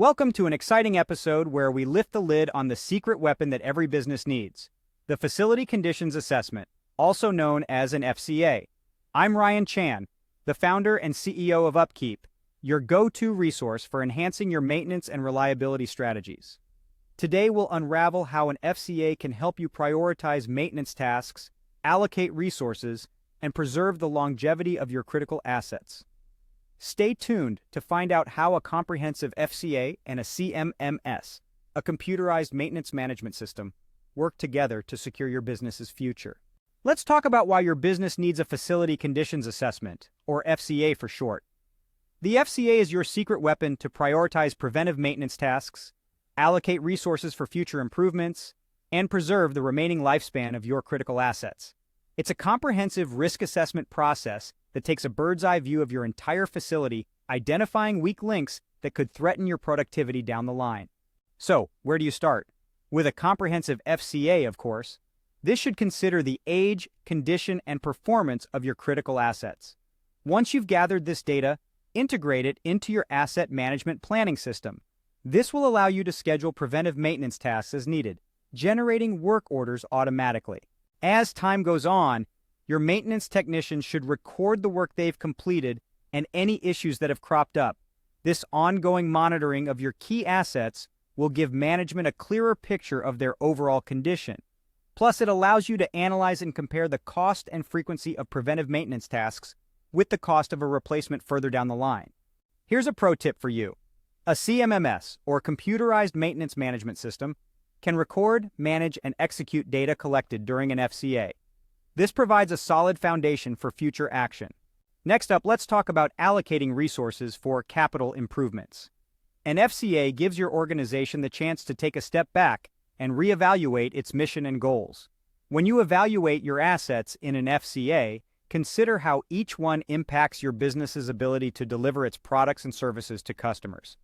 Welcome to an exciting episode where we lift the lid on the secret weapon that every business needs, the Facility Conditions Assessment, also known as an FCA. I'm Ryan Chan, the founder and CEO of UpKeep, your go-to resource for enhancing your maintenance and reliability strategies. Today we'll unravel how an FCA can help you prioritize maintenance tasks, allocate resources, and preserve the longevity of your critical assets. Stay tuned to find out how a comprehensive FCA and a CMMS, a computerized maintenance management system, work together to secure your business's future. Let's talk about why your business needs a Facility Conditions Assessment, or FCA for short. The FCA is your secret weapon to prioritize preventive maintenance tasks, allocate resources for future improvements, and preserve the remaining lifespan of your critical assets. It's a comprehensive risk assessment process that takes a bird's-eye view of your entire facility, identifying weak links that could threaten your productivity down the line. So, where do you start? With a comprehensive FCA, of course. This should consider the age, condition, and performance of your critical assets. Once you've gathered this data, integrate it into your asset management planning system. This will allow you to schedule preventive maintenance tasks as needed, generating work orders automatically. As time goes on, your maintenance technicians should record the work they've completed and any issues that have cropped up. This ongoing monitoring of your key assets will give management a clearer picture of their overall condition. Plus, it allows you to analyze and compare the cost and frequency of preventive maintenance tasks with the cost of a replacement further down the line. Here's a pro tip for you. A CMMS, or Computerized Maintenance Management System, can record, manage, and execute data collected during an FCA. This provides a solid foundation for future action. Next up, let's talk about allocating resources for capital improvements. An FCA gives your organization the chance to take a step back and reevaluate its mission and goals. When you evaluate your assets in an FCA, consider how each one impacts your business's ability to deliver its products and services to customers.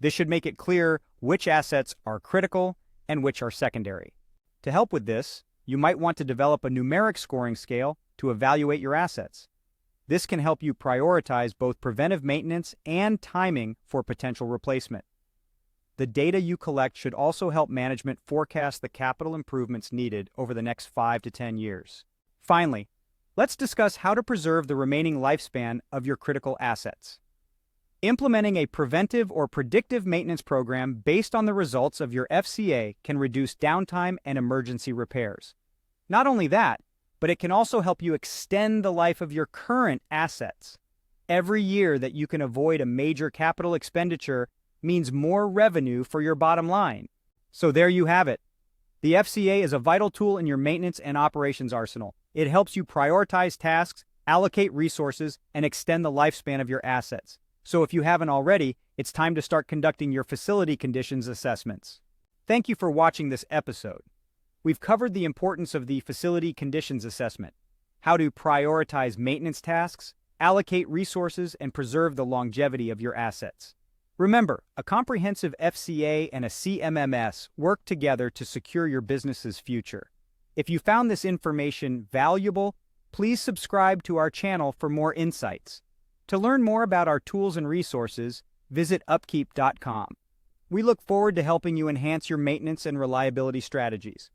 This should make it clear which assets are critical and which are secondary. To help with this, you might want to develop a numeric scoring scale to evaluate your assets. This can help you prioritize both preventive maintenance and timing for potential replacement. The data you collect should also help management forecast the capital improvements needed over the next 5 to 10 years. Finally, let's discuss how to preserve the remaining lifespan of your critical assets. Implementing a preventive or predictive maintenance program based on the results of your FCA can reduce downtime and emergency repairs. Not only that, but it can also help you extend the life of your current assets. Every year that you can avoid a major capital expenditure means more revenue for your bottom line. So there you have it. The FCA is a vital tool in your maintenance and operations arsenal. It helps you prioritize tasks, allocate resources, and extend the lifespan of your assets. So if you haven't already, it's time to start conducting your Facility Conditions Assessments. Thank you for watching this episode. We've covered the importance of the Facility Conditions Assessment, how to prioritize maintenance tasks, allocate resources, and preserve the longevity of your assets. Remember, a comprehensive FCA and a CMMS work together to secure your business's future. If you found this information valuable, please subscribe to our channel for more insights. To learn more about our tools and resources, visit UpKeep.com. We look forward to helping you enhance your maintenance and reliability strategies.